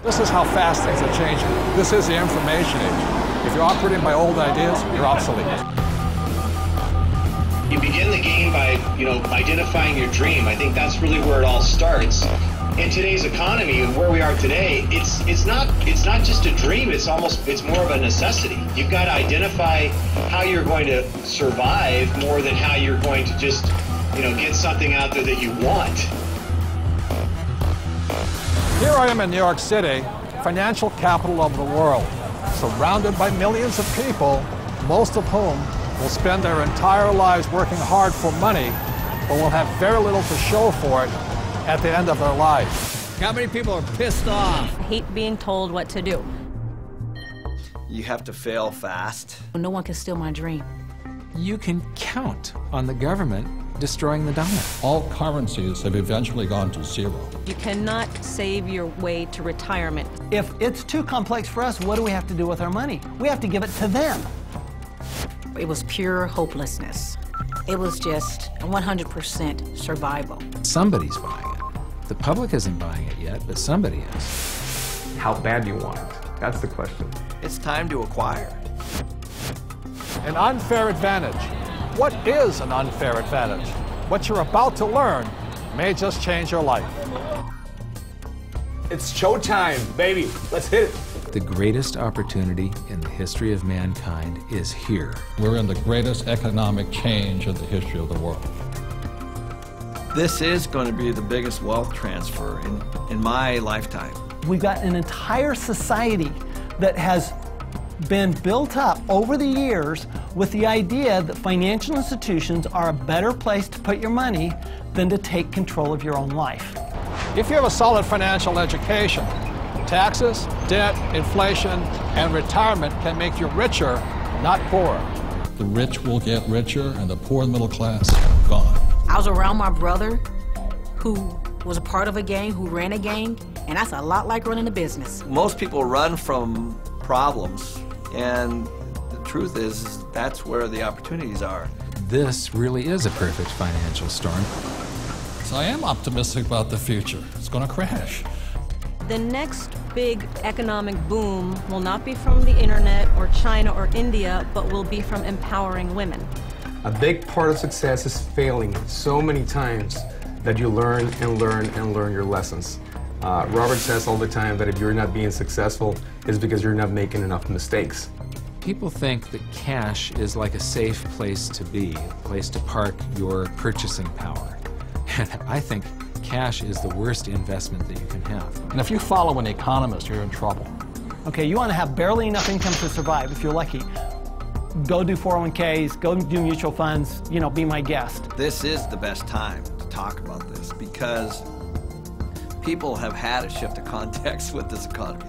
This is how fast things are changing. This is the information age. If you're operating by old ideas, you're obsolete. You begin the game by, identifying your dream. I think that's really where it all starts. In today's economy and where we are today, it's not just a dream, it's more of a necessity. You've got to identify how you're going to survive more than how you're going to just, get something out there that you want. Here I am in New York City, financial capital of the world, surrounded by millions of people, most of whom will spend their entire lives working hard for money, but will have very little to show for it at the end of their life. How many people are pissed off? I hate being told what to do. You have to fail fast. No one can steal my dream. You can count on the government destroying the dollar. All currencies have eventually gone to zero. You cannot save your way to retirement. If it's too complex for us, what do we have to do with our money? We have to give it to them. It was pure hopelessness. It was just 100% survival. Somebody's buying it. The public isn't buying it yet, but somebody is. How bad do you want it? That's the question. It's time to acquire. An unfair advantage. What is an unfair advantage? What you're about to learn may just change your life. It's showtime, baby. Let's hit it. The greatest opportunity in the history of mankind is here. We're in the greatest economic change in the history of the world. This is going to be the biggest wealth transfer in my lifetime. We've got an entire society that has been built up over the years with the idea that financial institutions are a better place to put your money than to take control of your own life. If you have a solid financial education, taxes, debt, inflation, and retirement can make you richer, not poorer. The rich will get richer and the poor middle class gone. I was around my brother who was a part of a gang, who ran a gang, and that's a lot like running a business. Most people run from problems, and the truth is that's where the opportunities are. This really is a perfect financial storm. So I am optimistic about the future. It's going to crash. The next big economic boom will not be from the internet or China or India, but will be from empowering women. A big part of success is failing so many times that you learn and learn and learn your lessons. Robert says all the time that if you're not being successful, it's because you're not making enough mistakes. People think that cash is like a safe place to be, a place to park your purchasing power. And I think cash is the worst investment that you can have. And if you follow an economist, you're in trouble. Okay, you want to have barely enough income to survive if you're lucky. Go do 401ks, go do mutual funds, be my guest. This is the best time to talk about this because people have had a shift of context with this economy.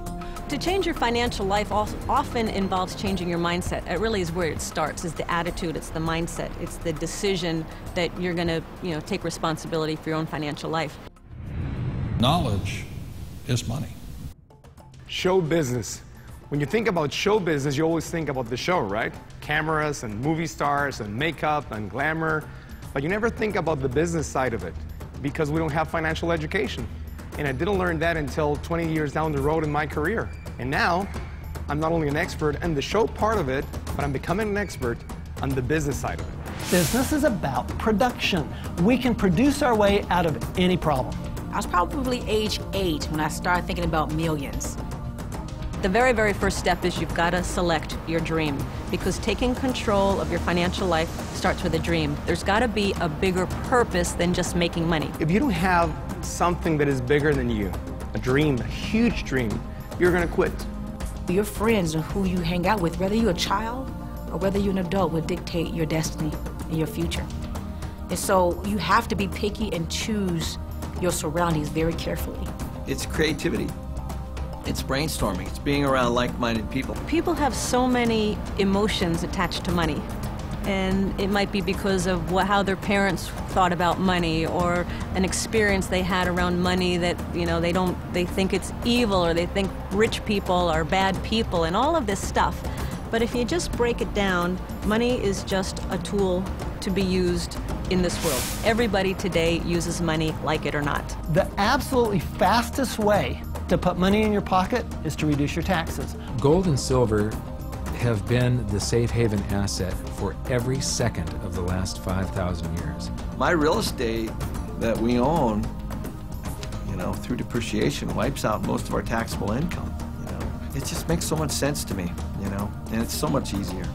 To change your financial life often involves changing your mindset. It really is where it starts, is the attitude, it's the mindset, it's the decision that you're going to, take responsibility for your own financial life. Knowledge is money. Show business. When you think about show business, you always think about the show, right? Cameras and movie stars and makeup and glamour. But you never think about the business side of it because we don't have financial education. And I didn't learn that until 20 years down the road in my career. And now, I'm not only an expert in the show part of it, but I'm becoming an expert on the business side of it. Business is about production. We can produce our way out of any problem. I was probably age 8 when I started thinking about millions. The very, very first step is you've got to select your dream, because taking control of your financial life starts with a dream. There's got to be a bigger purpose than just making money. If you don't have something that is bigger than you, a dream, a huge dream, you're going to quit. Your friends and who you hang out with, whether you're a child or whether you're an adult, will dictate your destiny and your future. And so you have to be picky and choose your surroundings very carefully. It's creativity. It's brainstorming. It's being around like-minded people. People have so many emotions attached to money. And it might be because of how their parents thought about money, or an experience they had around money that, they think it's evil, or they think rich people are bad people, and all of this stuff. But if you just break it down, money is just a tool to be used in this world. Everybody today uses money, like it or not. The absolutely fastest way to put money in your pocket is to reduce your taxes. Gold and silver have been the safe haven asset for every second of the last 5,000 years. My real estate that we own, through depreciation, wipes out most of our taxable income. It just makes so much sense to me, and it's so much easier.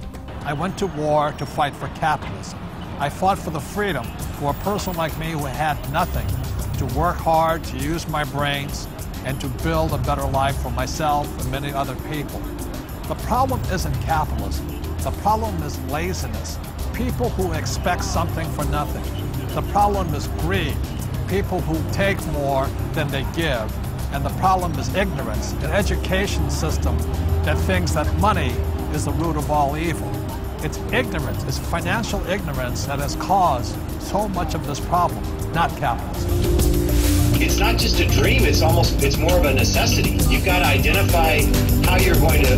I went to war to fight for capitalism. I fought for the freedom for a person like me who had nothing, to work hard, to use my brains, and to build a better life for myself and many other people. The problem isn't capitalism. The problem is laziness. People who expect something for nothing. The problem is greed. People who take more than they give. And the problem is ignorance, an education system that thinks that money is the root of all evil. It's ignorance, it's financial ignorance that has caused so much of this problem, not capitalism. It's not just a dream, it's more of a necessity. You've got to identify how you're going to